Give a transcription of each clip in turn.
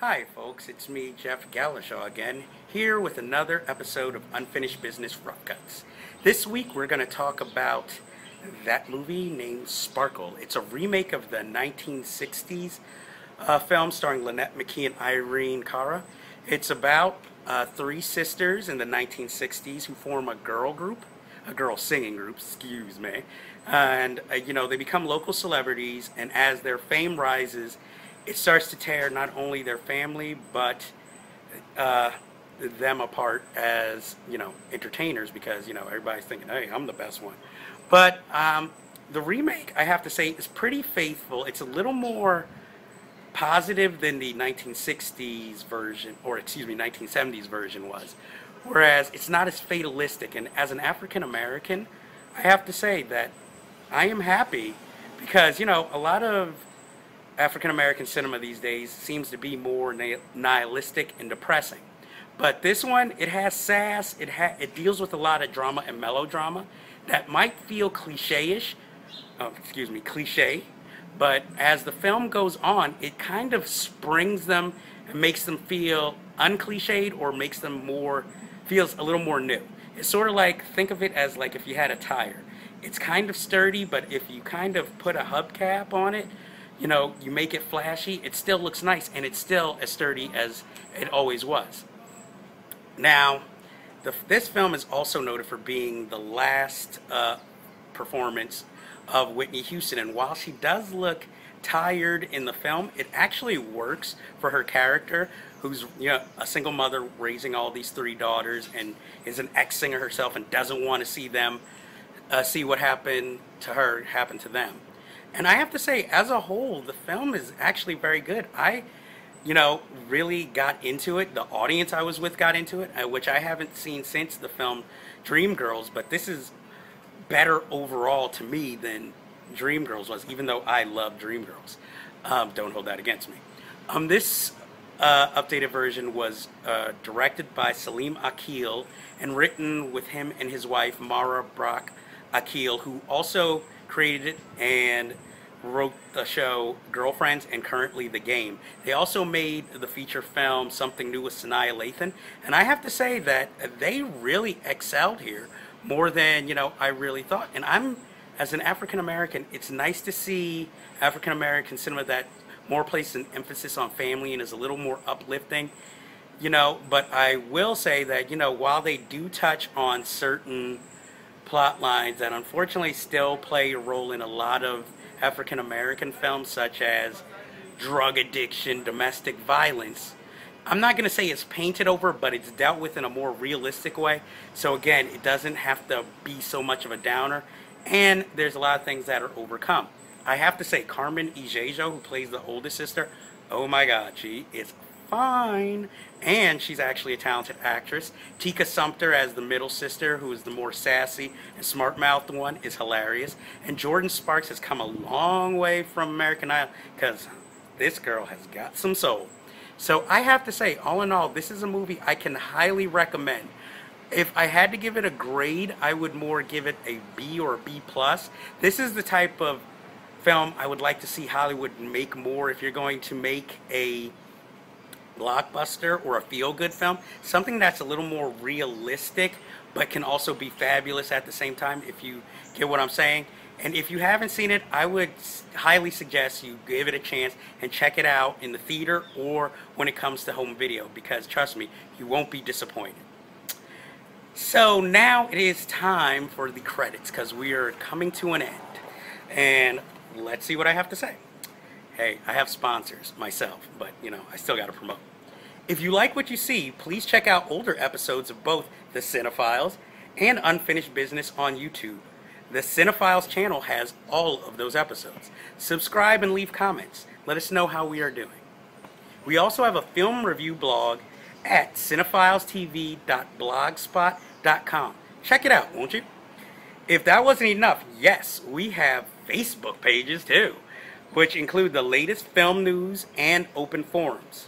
Hi folks, it's me, Jeff Gallashaw again, here with another episode of Unfinished Business Rough Cuts. This week we're going to talk about that movie named Sparkle. It's a remake of the 1960s film starring Lynette McKee and Irene Cara. It's about three sisters in the 1960s who form a girl singing group, excuse me, and they become local celebrities, and as their fame rises, it starts to tear not only their family but them apart as entertainers, because everybody's thinking, hey, I'm the best one. But the remake, I have to say, is pretty faithful. It's a little more positive than the 1960s version, or excuse me, 1970s version was. Whereas it's not as fatalistic, and as an African American, I have to say that I am happy because a lot of African American cinema these days seems to be more nihilistic and depressing. But this one, it has sass, it deals with a lot of drama and melodrama that might feel cliche, but as the film goes on, it kind of springs them and makes them feel uncliched, or makes them feels a little more new. It's sort of like, think of it as like if you had a tire. It's kind of sturdy, but if you kind of put a hubcap on it, you make it flashy, it still looks nice, and it's still as sturdy as it always was. Now, this film is also noted for being the last performance of Whitney Houston, and while she does look tired in the film, it actually works for her character, who's a single mother raising all these three daughters and is an ex-singer herself and doesn't want to see them see what happened to her happen to them. And I have to say, as a whole, the film is actually very good. I really got into it. The audience I was with got into it, which I haven't seen since the film Dreamgirls, but this is better overall to me than Dreamgirls was, even though I love Dreamgirls. Don't hold that against me. This updated version was directed by Salim Akil and written with him and his wife Mara Brock Akil, who also created it and wrote the show Girlfriends and currently The Game. They also made the feature film Something New with Sanaa Lathan, and I have to say that they really excelled here more than I really thought. And as an African American, it's nice to see African American cinema that more places an emphasis on family and is a little more uplifting. But I will say that while they do touch on certain plot lines that unfortunately still play a role in a lot of African American films, such as drug addiction, domestic violence, I'm not going to say it's painted over, but it's dealt with in a more realistic way. So again, it doesn't have to be so much of a downer, and there's a lot of things that are overcome. I have to say, Carmen Ejejo, who plays the oldest sister, oh my god, she is fine, and she's actually a talented actress. Tika Sumpter as the middle sister, who is the more sassy and smart-mouthed one, is hilarious. And Jordan Sparks has come a long way from American Idol, because this girl has got some soul. So I have to say, all in all, this is a movie I can highly recommend. If I had to give it a grade, I would more give it a B or a B+. This is the type of film I would like to see Hollywood make more. If you're going to make a blockbuster or a feel-good film, something that's a little more realistic but can also be fabulous at the same time, if you get what I'm saying. And if you haven't seen it, I would highly suggest you give it a chance and check it out in the theater or when it comes to home video, because trust me, you won't be disappointed. So now it is time for the credits, because we are coming to an end, and let's see what I have to say. Hey, I have sponsors myself, but I still got to promote. If you like what you see, please check out older episodes of both The Cinephiles and Unfinished Business on YouTube. The Cinephiles channel has all of those episodes. Subscribe and leave comments. Let us know how we are doing. We also have a film review blog at cinephilestv.blogspot.com. Check it out, won't you? If that wasn't enough, yes, we have Facebook pages too, which include the latest film news and open forums.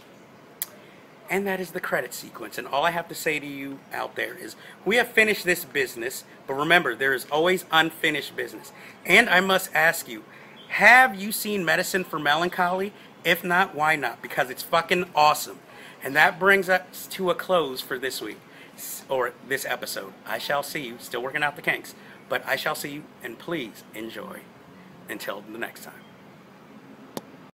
And that is the credit sequence. And all I have to say to you out there is, we have finished this business, but remember, there is always unfinished business. And I must ask you, have you seen Medicine for Melancholy? If not, why not? Because it's fucking awesome. And that brings us to a close for this week, or this episode. I shall see you. Still working out the kinks. But I shall see you, and please enjoy. Until the next time.